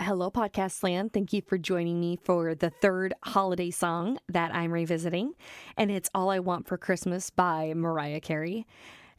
Hello, Podcast Land. Thank you for joining me for the third holiday song that I'm revisiting, and it's All I Want for Christmas by Mariah Carey.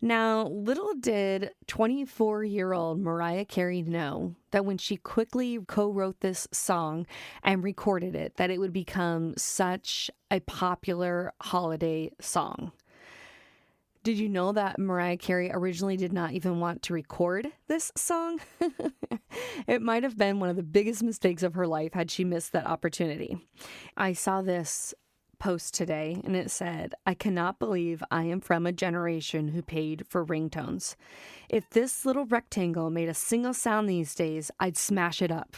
Now, little did 24-year-old Mariah Carey know that when she quickly co-wrote this song and recorded it, that it would become such a popular holiday song. Did you know that Mariah Carey originally did not even want to record this song? It might have been one of the biggest mistakes of her life had she missed that opportunity. I saw this post today and it said, "I cannot believe I am from a generation who paid for ringtones. If this little rectangle made a single sound these days, I'd smash it up."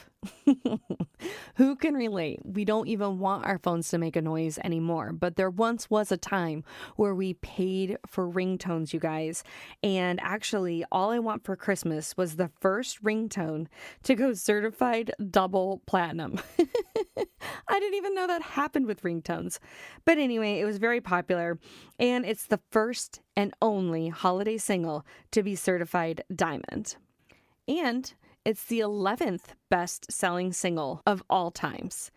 Who can relate? We don't even want our phones to make a noise anymore, but there once was a time where we paid for ringtones, you guys. And actually, All I Want for Christmas was the first ringtone to go certified double platinum. I didn't even know that happened with ringtones. But anyway, it was very popular, and it's the first and only holiday single to be certified diamond. And it's the 11th best-selling single of all times.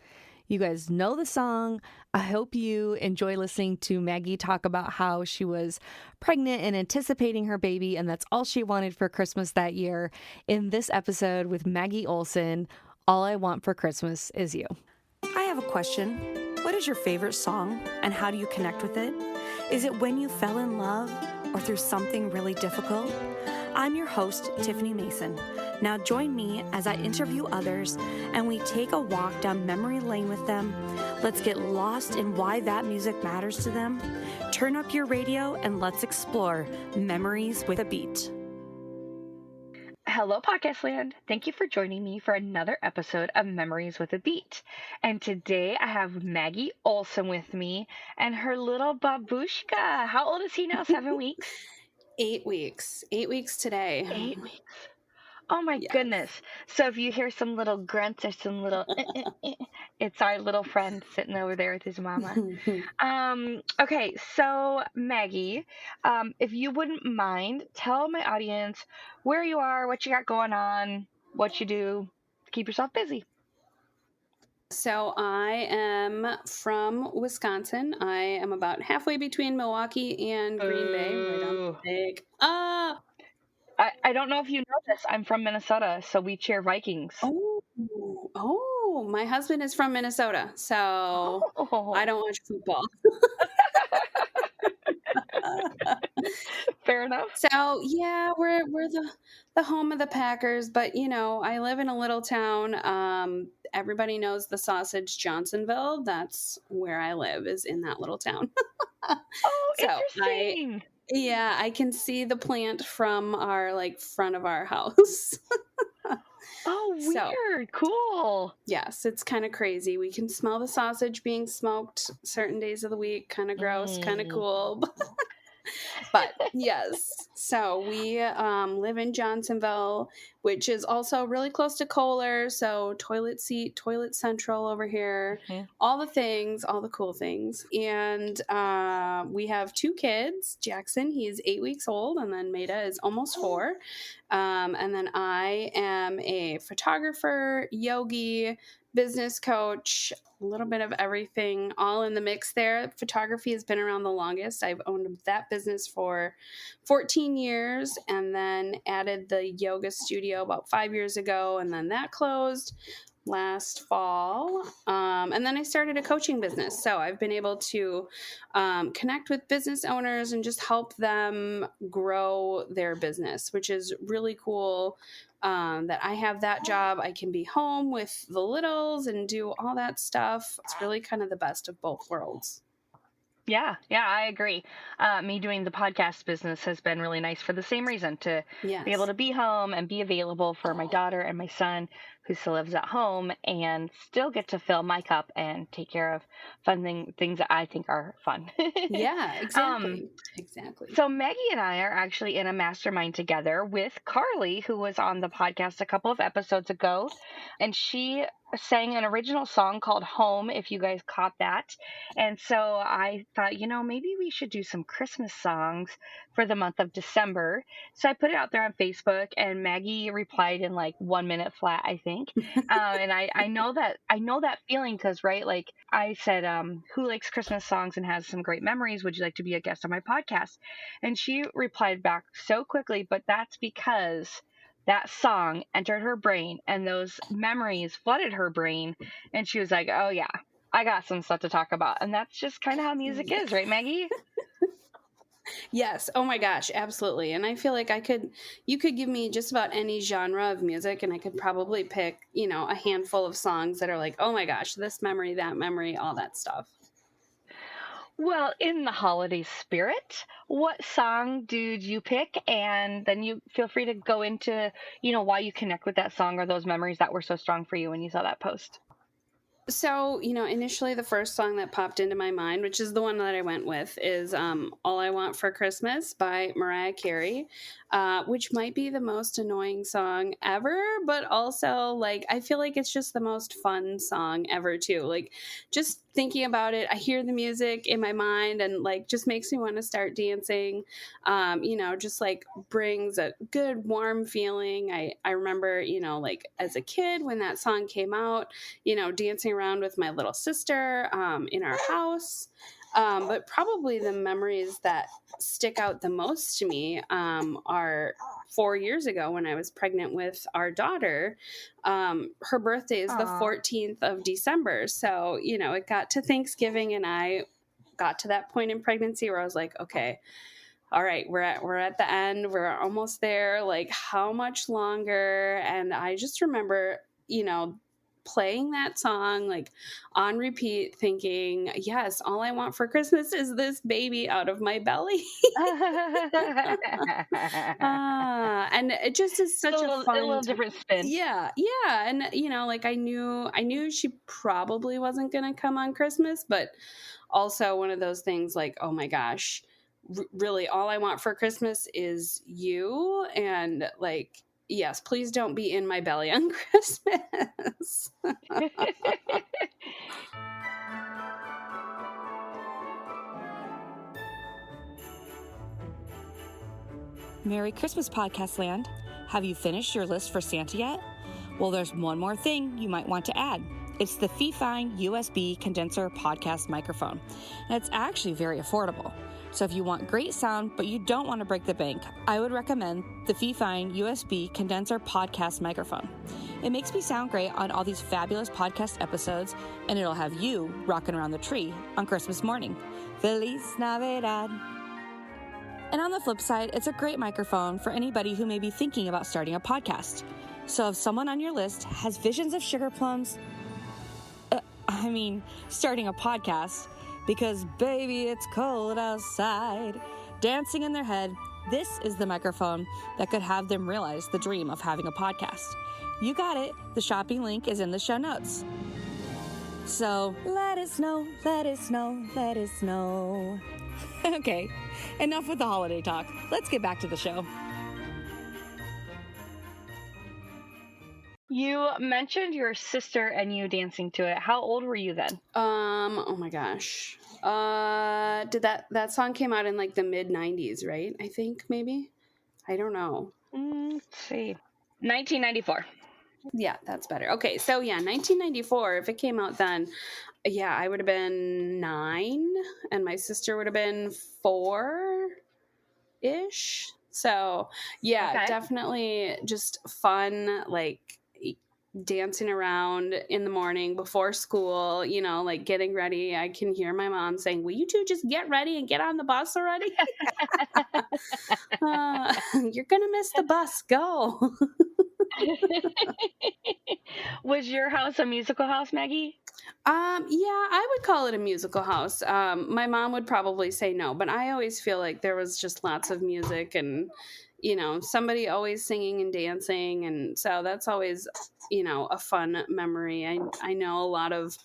You guys know the song. I hope you enjoy listening to Maggie talk about how she was pregnant and anticipating her baby, and that's all she wanted for Christmas that year. In this episode with Maggie Olson, All I Want for Christmas Is You. I have a question. What is your favorite song, and how do you connect with it? Is it when you fell in love or through something really difficult? I'm your host, Tiffany Mason. Now join me as I interview others and we take a walk down memory lane with them. Let's get lost in why that music matters to them. Turn up your radio and let's explore Memories with a Beat. Hello, Podcast Land. Thank you for joining me for another episode of Memories with a Beat. And today I have Maggie Olson with me and her little babushka. How old is he now? 7 weeks? 8 weeks. 8 weeks today. 8 weeks. Oh my Yes. goodness. So if you hear some little grunts or some little, it's our little friend sitting over there with his mama. Okay, so Maggie, if you wouldn't mind, tell my audience where you are, what you got going on, what you do to keep yourself busy. So I am from Wisconsin. I am about halfway between Milwaukee and Green Bay, right on the big. I don't know if you know this. I'm from Minnesota, so we cheer Vikings. Oh, my husband is from Minnesota, so I don't watch football. Fair enough. So yeah, we're the home of the Packers, but you know, I live in a little town. Everybody knows the sausage Johnsonville. That's where I live, is in that little town. Oh, interesting. I can see the plant from our front of our house. Oh, weird. Cool. Yes, it's kind of crazy. We can smell the sausage being smoked certain days of the week. Kind of gross, kind of cool. But yes, so we live in Johnsonville, which is also really close to Kohler. So toilet seat, toilet central over here, all the things, all the cool things. And we have 2 kids. Jackson, he's 8 weeks old, and then Maida is almost 4. And then I am a photographer, yogi, business coach, a little bit of everything, all in the mix there. Photography has been around the longest. I've owned that business for 14 years and then added the yoga studio about 5 years ago, and then that closed last fall. And then I started a coaching business. So I've been able to connect with business owners and just help them grow their business, which is really cool. That I have that job. I can be home with the littles and do all that stuff. It's really kind of the best of both worlds. Yeah, I agree. Me doing the podcast business has been really nice for the same reason, to be able to be home and be available for my daughter and my son, who still lives at home, and still get to fill my cup and take care of fun things that I think are fun. Yeah, exactly. So Maggie and I are actually in a mastermind together with Carly, who was on the podcast a couple of episodes ago. and she sang an original song called Home, if you guys caught that. And so I thought, maybe we should do some Christmas songs for the month of December. So I put it out there on Facebook, and Maggie replied in like 1 minute flat, I think. And I know that feeling because, right, like I said, who likes Christmas songs and has some great memories? Would you like to be a guest on my podcast? And she replied back so quickly, but that's because that song entered her brain and those memories flooded her brain. And she was like, oh, yeah, I got some stuff to talk about. And that's just kind of how music is, right, Maggie? Yes. Oh my gosh, absolutely. And I feel like you could give me just about any genre of music and I could probably pick, a handful of songs that are like, oh my gosh, this memory, that memory, all that stuff. Well, in the holiday spirit, what song did you pick? And then you feel free to go into, why you connect with that song or those memories that were so strong for you when you saw that post. So, initially the first song that popped into my mind, which is the one that I went with, is All I Want for Christmas by Mariah Carey, which might be the most annoying song ever, but also, like, I feel like it's just the most fun song ever, too. Like, just thinking about it, I hear the music in my mind and, like, just makes me want to start dancing, just, like, brings a good, warm feeling. I remember, like, as a kid when that song came out, dancing around with my little sister in our house. But probably the memories that stick out the most to me are 4 years ago when I was pregnant with our daughter. Her birthday is the 14th of December. So, it got to Thanksgiving and I got to that point in pregnancy where I was like, okay, all right, we're at the end. We're almost there. Like, how much longer? And I just remember, playing that song like on repeat, thinking, yes, all I want for Christmas is this baby out of my belly. And it just is such a little different spin. Yeah. And like I knew she probably wasn't gonna come on Christmas, but also one of those things like, oh my gosh, really all I want for Christmas is you. And like, yes, please don't be in my belly on Christmas. Merry Christmas, Podcast Land. Have you finished your list for Santa yet? Well, there's one more thing you might want to add. It's the Fifine USB condenser podcast microphone, and it's actually very affordable. So if you want great sound, but you don't want to break the bank, I would recommend the Fifine USB condenser podcast microphone. It makes me sound great on all these fabulous podcast episodes, and it'll have you rocking around the tree on Christmas morning. Feliz Navidad. And on the flip side, it's a great microphone for anybody who may be thinking about starting a podcast. So if someone on your list has visions of sugar plums, starting a podcast, because baby, it's cold outside, dancing in their head, this is the microphone that could have them realize the dream of having a podcast. You got it. The shopping link is in the show notes. So let us know, let us know, let us know. Okay, enough with the holiday talk. Let's get back to the show. You mentioned your sister and you dancing to it. How old were you then? Oh my gosh. Did that song came out in like the mid 90s, right? I think maybe. I don't know. Let's see. 1994. Yeah, that's better. Okay, so yeah, 1994, if it came out then, yeah, I would have been 9 and my sister would have been 4-ish. So, yeah, Okay. definitely just fun, like dancing around in the morning before school, like getting ready. I can hear my mom saying, will you two just get ready and get on the bus already? You're going to miss the bus. Go. Was your house a musical house, Maggie? Yeah, I would call it a musical house. My mom would probably say no, but I always feel like there was just lots of music and, somebody always singing and dancing. And so that's always, a fun memory. I know a lot of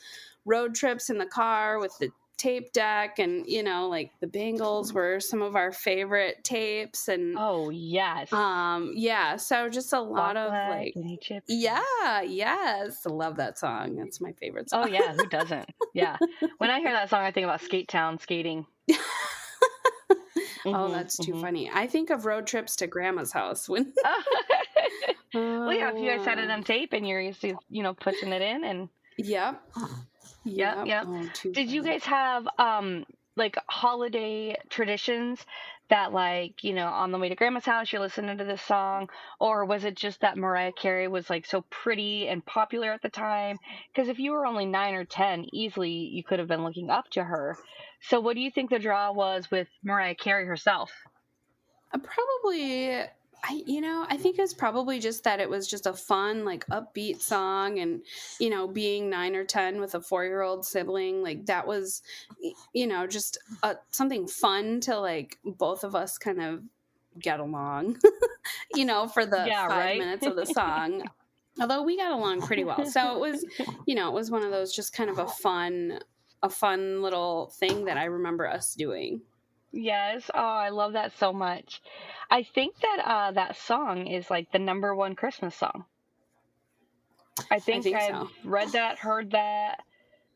road trips in the car with the tape deck, and like the Bangles were some of our favorite tapes, and Oh, yes. yeah, so just a lot of Spotlight like, and Egypt. yeah, yes, I love that song. That's my favorite song. Oh, yeah, who doesn't? Yeah. When I hear that song, I think about Skate Town skating. Oh, that's too funny. I think of road trips to grandma's house when Well, yeah, if you guys had it Oh, on tape and you're used to, pushing it in and yep. yep, Yep. yep. Oh, too Did you funny. guys have like holiday traditions that like, on the way to grandma's house you're listening to this song, or was it just that Mariah Carey was like so pretty and popular at the time? Because if you were only 9 or 10, easily you could have been looking up to her. So what do you think the draw was with Mariah Carey herself? Probably, I think it's probably just that it was just a fun, like upbeat song, and being 9 or 10 with a 4-year-old sibling, like that was, just something fun to like both of us kind of get along, for the Yeah, 5 right? minutes of the song. Although we got along pretty well, so it was, it was one of those just kind of a fun little thing that I remember us doing. Yes. Oh, I love that so much. I think that that song is like the number one Christmas song. I I think think I've so. read that, heard that,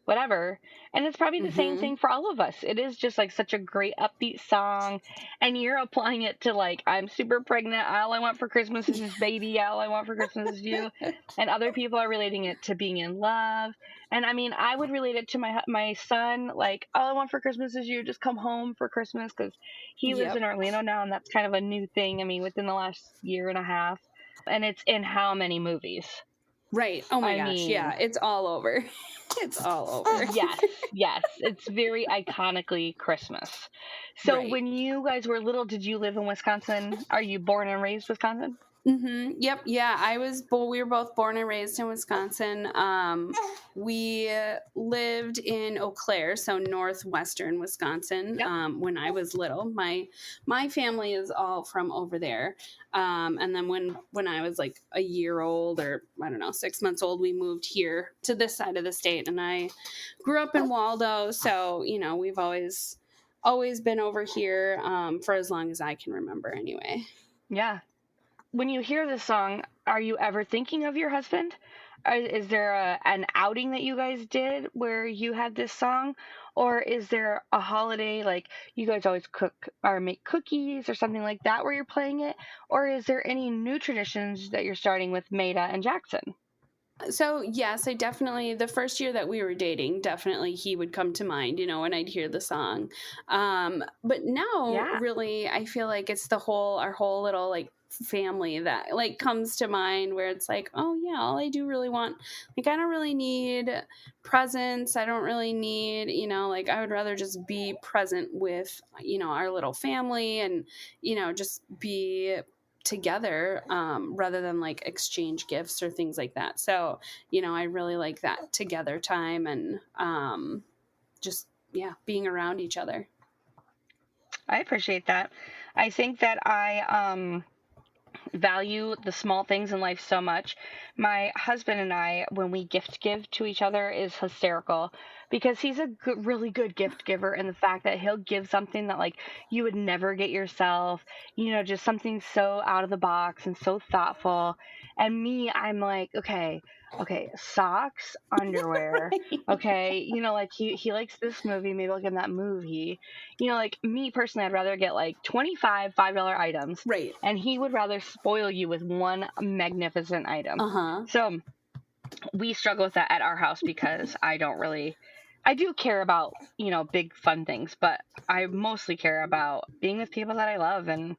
whatever. And it's probably the same Mm-hmm. thing for all of us. It is just like such a great upbeat song. And you're applying it to like, I'm super pregnant. All I want for Christmas is this baby. All I want for Christmas is you. And other people are relating it to being in love. And I mean, I would relate it to my son. Like, all I want for Christmas is you. Just come home for Christmas, because he lives Yep. in Orlando now. And that's kind of a new thing. I mean, within the last year and a half. And it's in how many movies? Right. Oh my I gosh. mean, Yeah. It's all over. It's all over. yes, yes. It's very iconically Christmas. So Right. when you guys were little, did you live in Wisconsin? Are you born and raised Wisconsin? Mm-hmm. Yep. Yeah. We were both born and raised in Wisconsin. We lived in Eau Claire, so northwestern Wisconsin. Yep. When I was little, my family is all from over there. And then when I was like a year old, or I don't know, 6 months old, we moved here to this side of the state, and I grew up in Waldo. So we've always been over here for as long as I can remember, anyway. Yeah. When you hear this song, are you ever thinking of your husband? Is there an outing that you guys did where you had this song? Or is there a holiday, like you guys always cook or make cookies or something like that where you're playing it? Or is there any new traditions that you're starting with Maida and Jackson? So yes, the first year that we were dating, definitely he would come to mind, when I'd hear the song. But now Yeah. really, I feel like it's our whole little like family that like comes to mind, where it's like, oh yeah, all I do really want, like, I don't really need presents. I don't really need, like, I would rather just be present with, our little family, and, just be together, rather than like exchange gifts or things like that. So I really like that together time, and just, yeah, being around each other. I appreciate that. I think that I value the small things in life so much. My husband and I, when we gift give to each other, is hysterical, because he's a really good gift giver. And the fact that he'll give something that like you would never get yourself, just something so out of the box and so thoughtful. And me, I'm like, okay, socks, underwear. Okay, like he likes this movie, maybe I'll give him that movie. Like me personally, I'd rather get like 25 $5 items, Right. and he would rather spoil you with one magnificent item. Uh-huh. So we struggle with that at our house, because I do care about, big fun things, but I mostly care about being with people that I love and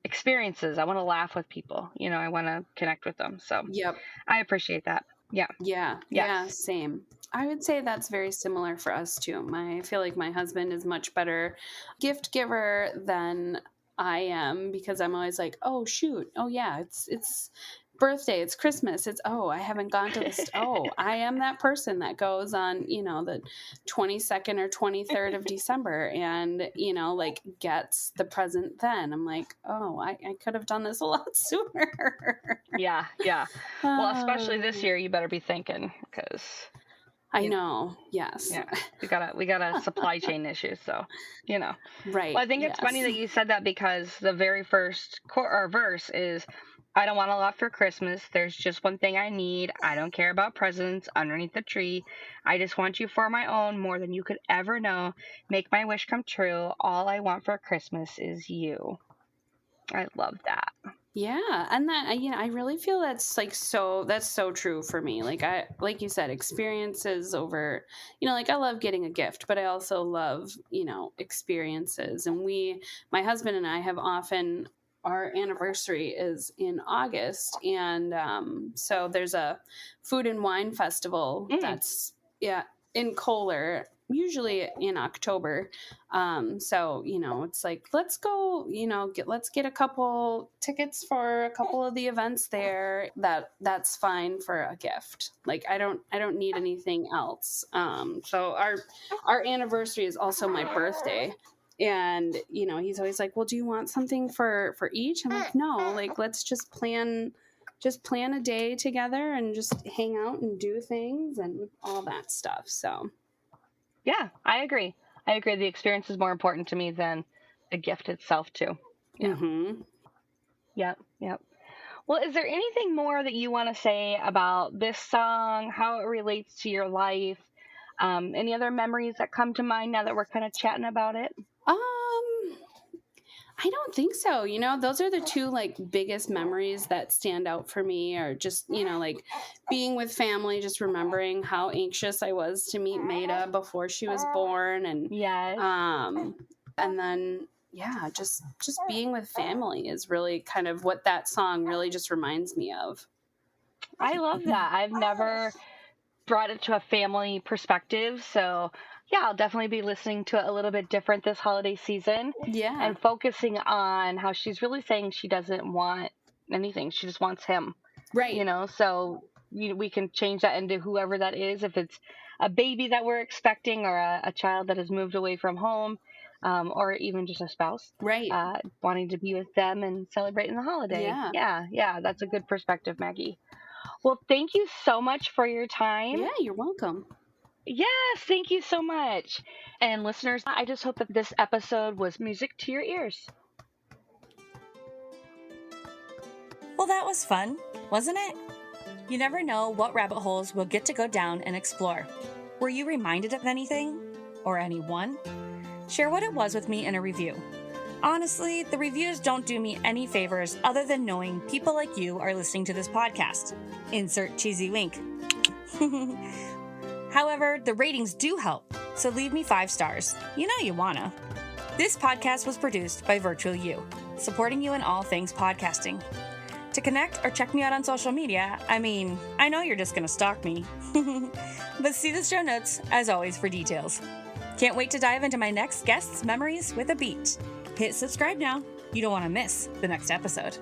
experiences. I want to laugh with people, I want to connect with them. So Yep. I appreciate that. Yeah. Yeah. Yes. Yeah. Same. I would say that's very similar for us too. I feel like my husband is much better gift giver than I am, because I'm always like, oh shoot, oh yeah, it's birthday, it's Christmas, it's, oh, I haven't gone to this. Oh, I am that person that goes on, the 22nd or 23rd of December, and like gets the present then. I'm like, oh, I could have done this a lot sooner. Yeah. Well, especially this year, you better be thinking, because I know. Yes. Yeah, we got a supply chain issue, so Right. Well, I think it's funny that you said that because the very first verse is, "I don't want a lot for Christmas. There's just one thing I need. I don't care about presents underneath the tree. I just want you for my own, more than you could ever know. Make my wish come true. All I want for Christmas is you." I love that. Yeah, and that I really feel that's that's so true for me. Like you said, experiences over, like I love getting a gift, but I also love, experiences. And my husband and I have often, our anniversary is in August, and so there's a food and wine festival that's in Kohler, usually in October. So, it's like, let's go, let's get a couple tickets for a couple of the events there. That's fine for a gift. Like, I don't need anything else. So our anniversary is also my birthday. And, he's always like, well, do you want something for each? I'm like, no, like, let's just plan a day together and just hang out and do things and all that stuff. So, yeah, I agree. The experience is more important to me than the gift itself, too. Yeah. Mm-hmm. Yep. Well, is there anything more that you want to say about this song, how it relates to your life? Any other memories that come to mind now that we're kind of chatting about it? I don't think so. Those are the two biggest memories that stand out for me, or just, being with family, just remembering how anxious I was to meet Maida before she was born. And, yes. And then, just being with family is really kind of what that song really just reminds me of. I love that. I've never brought it to a family perspective. So yeah, I'll definitely be listening to it a little bit different this holiday season. Yeah. And focusing on how she's really saying she doesn't want anything. She just wants him. Right. So we can change that into whoever that is. If it's a baby that we're expecting, or a child that has moved away from home, or even just a spouse. Right. Wanting to be with them and celebrating the holiday. Yeah. That's a good perspective, Maggie. Well, thank you so much for your time. Yeah, you're welcome. Yes, thank you so much. And listeners, I just hope that this episode was music to your ears. Well, that was fun, wasn't it? You never know what rabbit holes we'll get to go down and explore. Were you reminded of anything? Or anyone? Share what it was with me in a review. Honestly, the reviews don't do me any favors other than knowing people like you are listening to this podcast. Insert cheesy wink. However, the ratings do help, so leave me 5 stars. You know you wanna. This podcast was produced by Virtual You, supporting you in all things podcasting. To connect or check me out on social media, I know you're just gonna stalk me. But see the show notes, as always, for details. Can't wait to dive into my next guest's memories with a beat. Hit subscribe now. You don't want to miss the next episode.